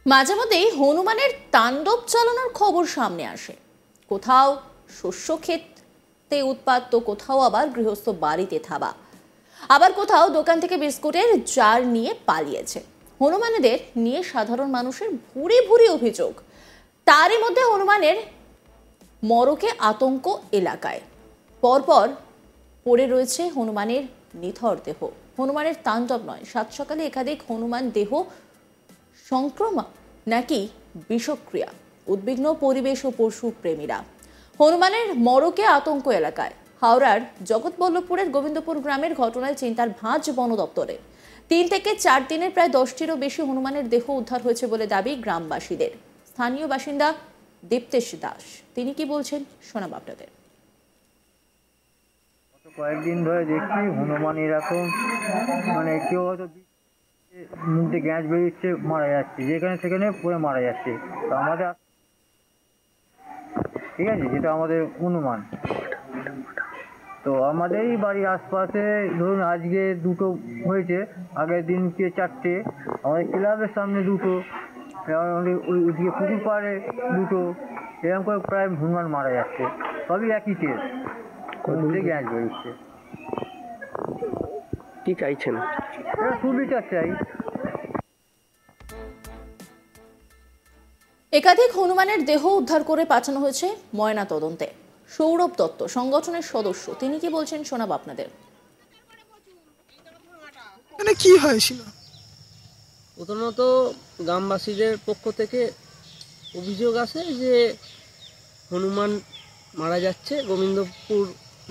মাঝে মধ্যেই হনুমানের তাণ্ডব চালানোর খবর সামনে আসে। কোথাও শস্য ক্ষেতে উৎপাত, তো কোথাও আবার গৃহস্থ বাড়িতে থাবা, আবার কোথাও দোকান থেকে বিস্কুটের জার নিয়ে পালিয়েছে। হনুমানেদের নিয়ে সাধারণ মানুষের ভুরি ভুরি অভিযোগ। তারই মধ্যে হনুমানের মরকে আতঙ্ক এলাকায়। পরপর পড়ে রয়েছে হনুমানের নিথর দেহ। হনুমানের তাণ্ডব নয়, সাত সকালে একাধিক হনুমান দেহ সংক্রমণ নাকি বিষক্রিয়া, উদ্বিগ্ন পরিবেশ ও পশু প্রেমীরা। হনুমানের মরকে আতঙ্ক এলাকায়। হাওড়ার জগৎবল্লভপুরের গোবিন্দপুর গ্রামের ঘটনায় চিন্তার ভাঁজ বন দপ্তরে। 3 থেকে 4 দিনের প্রায় 10টিরও বেশি হনুমানের দেহ উদ্ধার হয়েছে বলে দাবি গ্রামবাসীদের। স্থানীয় বাসিন্দা দীপ্তেশ দাস তিনি কি বলছেন শোনাব আপনাদের। কয়েকদিন ধরে দেখছি হনুমান এরকম কেউ হয়তো মুখ দিয়ে গ্যাস বেরিয়েছে, মারা যাচ্ছে, যেখানে সেখানে পড়ে মারা যাচ্ছে। তো আমাদের ঠিক আছে, যেটা আমাদের অনুমান। তো আমাদেরই বাড়ির আশপাশে ধরুন আজকে 2টো হয়েছে, আগের দিনকে 4টে, আমাদের ক্লাবের সামনে 2টো, ওইদিকে পুকুর পাড়ে 2টো, এরকম করে প্রায় হনুমান মারা যাচ্ছে। সবই একই কেস, গ্যাস বেরোচ্ছে। কি চাইছেন? সুবিচার চাই। একাধিক হনুমানের দেহ উদ্ধার করে পাঠানো হয়েছে ময়না তদন্তে। সৌরভ দত্ত সংগঠনের সদস্য তিনি কি বলছেন শোনাব আপনাদের। কি হয়েছিল? প্রথমত গ্রামবাসীদের পক্ষ থেকে অভিযোগ আছে যে হনুমান মারা যাচ্ছে গোবিন্দপুর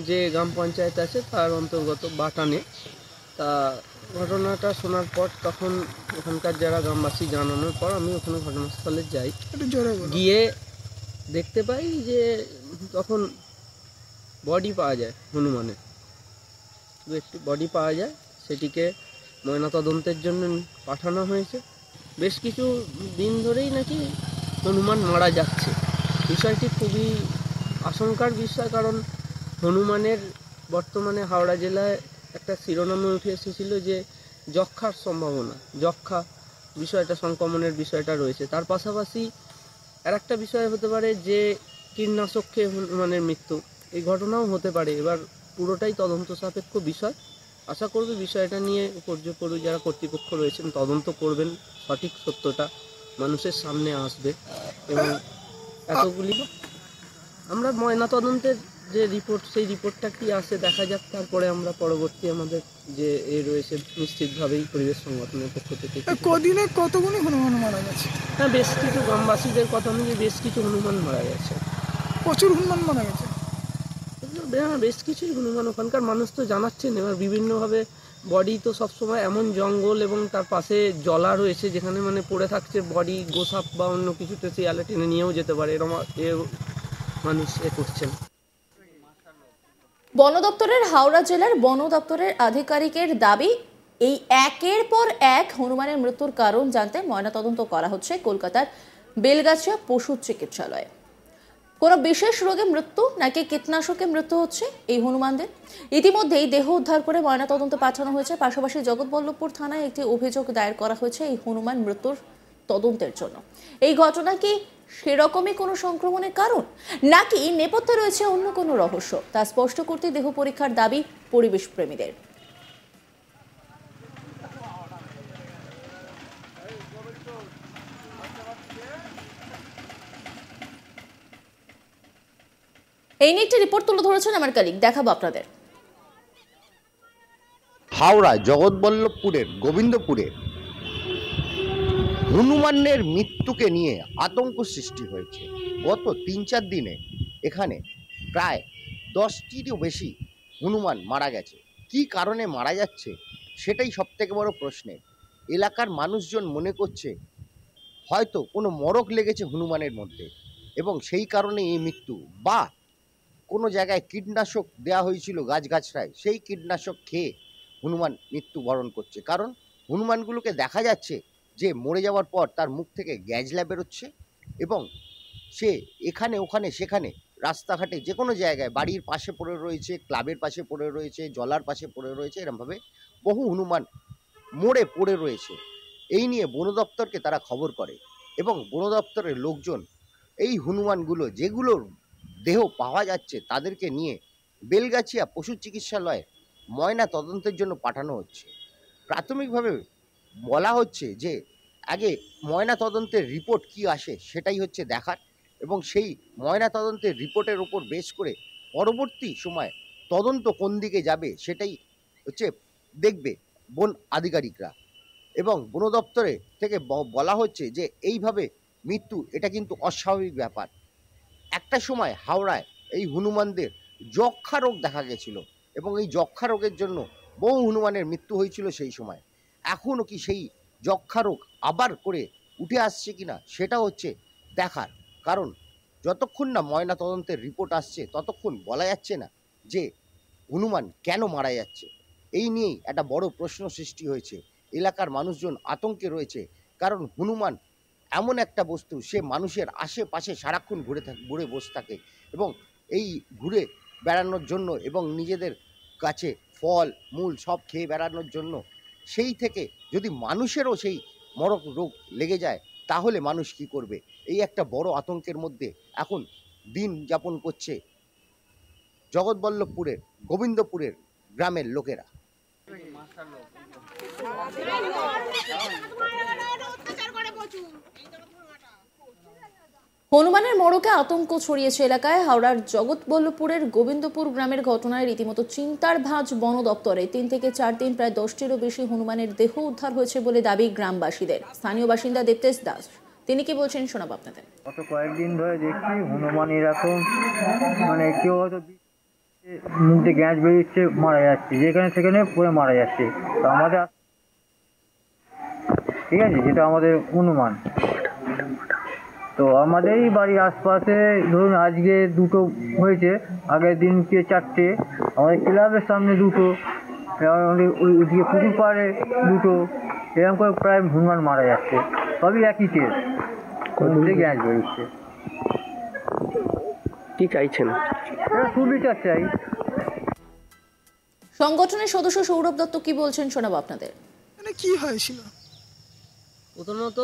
যে গ্রাম পঞ্চায়েত আছে তার অন্তর্গত বাটানে। তা ঘটনাটা শোনার পর তখন ওখানকার যারা গ্রামবাসী জানানোর পর আমি ওখানে ঘটনাস্থলে যাই। গিয়ে দেখতে পাই যে তখন বডি পাওয়া যায়, হনুমানের একটি বডি পাওয়া যায়। সেটিকে ময়নাতদন্তের জন্য পাঠানো হয়েছে। বেশ কিছু দিন ধরেই নাকি হনুমান মারা যাচ্ছে। বিষয়টি খুবই আশঙ্কার বিষয়, কারণ হনুমানের বর্তমানে হাওড়া জেলায় একটা শিরোনামে উঠে এসেছিল যে যক্ষার সম্ভাবনা, যক্ষা বিষয়টা সংক্রমণের বিষয়টা রয়েছে। তার পাশাপাশি আর একটা বিষয় হতে পারে যে কীটনাশক খেয়ে হনুমানের মৃত্যু, এই ঘটনাও হতে পারে। এবার পুরোটাই তদন্ত সাপেক্ষ বিষয়। আশা করবে বিষয়টা নিয়ে পর্যপরু যারা কর্তৃপক্ষ রয়েছেন তদন্ত করবেন, সঠিক সত্যটা মানুষের সামনে আসবে। এবং এতগুলি আমরা ময়নাতদন্তের যে রিপোর্ট, সেই রিপোর্টটা কি আসে দেখা যাক, তারপরে আমরা পরবর্তী আমাদের যে রয়েছে নিশ্চিতভাবেই পরিবেশ সংগঠনের পক্ষ থেকে। কদিনে কতগুলি হনুমান মারা গেছে? হ্যাঁ, বেশ কিছু গ্রামবাসীদের কথা অনুযায়ী বেশ কিছু হনুমান মারা গেছে। প্রচুর হনুমান মারা গেছে। হ্যাঁ, বেশ কিছুই হনুমান। ওখানকার মানুষ তো জানাচ্ছেন। এবার বিভিন্নভাবে বডি তো সবসময় এমন জঙ্গল এবং তার পাশে জলা রয়েছে যেখানে পড়ে থাকছে বডি, গোসাপ বা অন্য কিছুতে শিয়ালে টেনে নিয়েও যেতে পারে, এরকম মানুষ করছেন। বন দপ্তরের হাওড়া জেলার বন দপ্তরের আধিকারিকের দাবি, এই একের পর এক হনুমানের মৃত্যুর কারণ জানতে ময়নাতদন্ত করা হচ্ছে কলকাতার বেলগাছিয়া পশু চিকিৎসালয়ে। কোনো বিশেষ রোগে মৃত্যু নাকি কীটনাশকে মৃত্যু হচ্ছে এই হনুমানদের? ইতিমধ্যেই দেহ উদ্ধার করে ময়নাতদন্তে পাঠানো হয়েছে। পাশাপাশি জগৎবল্লভপুর থানায় একটি অভিযোগ দায়ের করা হয়েছে এই হনুমান মৃত্যুর তদন্তের জন্য। এই ঘটনা কি সেরকমই কোনো সংক্রমণের কারণ, নাকি নেপথ্যে রয়েছে অন্য কোনো রহস্য, তা স্পষ্ট করতে দেহ পরীক্ষার দাবি পরিবেশ প্রেমীদের। এই নিয়ে একটি রিপোর্ট তুলে ধরেছেন আমার কলিগ, দেখাবো আপনাদের। হাওড়া জগৎবল্লভপুরের গোবিন্দপুরে হনুমানের মৃত্যুকে নিয়ে আতঙ্ক সৃষ্টি হয়েছে। গত 3-4 দিনে এখানে প্রায় 10টিরও বেশি হনুমান মারা গেছে। কি কারণে মারা যাচ্ছে সেটাই সবথেকে বড় প্রশ্নের। এলাকার মানুষজন মনে করছে হয়তো কোনো মরক লেগেছে হনুমানের মধ্যে এবং সেই কারণে এই মৃত্যু, বা কোনো জায়গায় কীটনাশক দেওয়া হয়েছিল গাছগাছড়ায়, সেই কীটনাশক খেয়ে হনুমান মৃত্যুবরণ করছে। কারণ হনুমানগুলোকে দেখা যাচ্ছে যে মরে যাওয়ার পর তার মুখ থেকে গ্যাজলা বেরোচ্ছে এবং সে এখানে ওখানে সেখানে রাস্তাঘাটে যে কোনো জায়গায় বাড়ির পাশে পড়ে রয়েছে, ক্লাবের পাশে পড়ে রয়েছে, জলার পাশে পড়ে রয়েছে, এরমভাবে বহু হনুমান মরে পড়ে রয়েছে। এই নিয়ে বন দপ্তরকে তারা খবর করে এবং বন দপ্তরের লোকজন এই হনুমানগুলো যেগুলোর দেহ পাওয়া যাচ্ছে তাদেরকে নিয়ে বেলগাছিয়া পশু চিকিৎসালয়ে ময়না তদন্তের জন্য পাঠানো হচ্ছে। প্রাথমিকভাবে বলা হচ্ছে যে আগে ময়না তদন্তের রিপোর্ট কি আসে সেটাই হচ্ছে দেখার, এবং সেই ময়না তদন্তের রিপোর্টের উপর বেস করে পরবর্তী সময় তদন্ত কোন দিকে যাবে সেটাই হচ্ছে দেখবে বন আধিকারিকরা। এবং বন দপ্তরে থেকে বলা হচ্ছে যে এইভাবে মৃত্যু এটা কিন্তু অস্বাভাবিক ব্যাপার। একটা সময় হাওড়ায় এই হনুমানদের যক্ষা রোগ দেখা গেছিল এবং এই যক্ষা রোগের জন্য বহু হনুমানের মৃত্যু হয়েছিল সেই সময়। এখনও কি সেই যক্ষা রোগ আবার করে উঠে আসছে কিনা সেটা হচ্ছে দেখার, কারণ যতক্ষণ না ময়না তদন্তের রিপোর্ট আসছে ততক্ষণ বলা যাচ্ছে না যে হনুমান কেন মারা যাচ্ছে। এই নিয়েই একটা বড় প্রশ্ন সৃষ্টি হয়েছে, এলাকার মানুষজন আতঙ্কে রয়েছে, কারণ হনুমান এমন একটা বস্তু সে মানুষের আশেপাশে সারাক্ষণ ঘুরে বসে থাকে এবং এই ঘুরে বেড়ানোর জন্য এবং নিজেদের কাছে ফল মূল সব খেয়ে বেড়ানোর জন্য, সেই থেকে যদি মানুষেরও সেই মরক রোগ লেগে যায় তাহলে মানুষ কি করবে, এই একটা বড় আতঙ্কের মধ্যে এখন দিন যাপন করছে জগৎবল্লভপুরের গোবিন্দপুরের গ্রামের লোকেরা। হনুমানের মড়কে আতঙ্ক ছড়িয়েছে এলাকায়। হাওড়ার জগৎবল্লভপুরের গোবিন্দপুর গ্রামের ঘটনায় রীতিমতো চিন্তার ভাঁজ বন দপ্তরে। 3 থেকে 4 দিন প্রায় 10টিরও বেশি হনুমানের দেহ উদ্ধার হয়েছে বলে দাবি গ্রামবাসীদের। স্থানীয় বাসিন্দা দেবতেজ দাস তিনি কি বলছেন শোনাবো আপনাদের। গত কয়েকদিন ধরে দেখছি হনুমান এরকম মানে কেউ হয়তো মুখে গ্যাস বেরিয়েছে মারা যাচ্ছে, যেখানে সেখানে পড়ে মারা যাচ্ছে। তো আমাদের ঠিক আছে, যেটা আমাদের অনুমান। তো আমাদেরই বাড়ির আশপাশে ধরুন আজকে দুটো হয়েছে, আগের দিনকে 4টে, আমাদের ক্লাবের সামনে দুটো, ওইদিকে পুকুর পাড়ে দুটো, এরকম করে প্রায় হনুমান মারা যাচ্ছে। সবই একই কেস, মধ্যে গ্যাস বেরোচ্ছে। কি চাইছেন? সুবিচার চাই। সংগঠনের সদস্য সৌরভ দত্ত কি বলছেন শোনাবো আপনাদের। মানে কি হয়েছিল? প্রথমত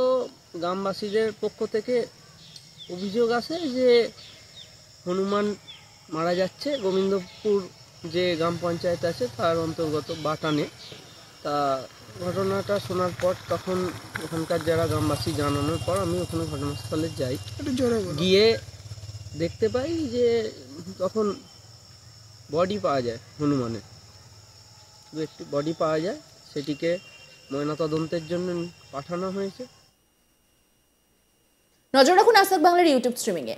গ্রামবাসীদের পক্ষ থেকে অভিযোগ আসে যে হনুমান মারা যাচ্ছে গোবিন্দপুর যে গ্রাম পঞ্চায়েত আছে তার অন্তর্গত বাটানে। তা ঘটনাটা শোনার পর তখন ওখানকার যারা গ্রামবাসী জানানোর পর আমি ওখানে ঘটনাস্থলে যাই। একটু জোরে বলো। গিয়ে দেখতে পাই যে তখন বডি পাওয়া যায়, হনুমানের দু একটি বডি পাওয়া যায়, সেটিকে ময়নাতদন্তের জন্য পাঠানো হয়েছে। নজর রাখুন আজ তাক বাংলার ইউটিউব স্ট্রিমিংয়ে।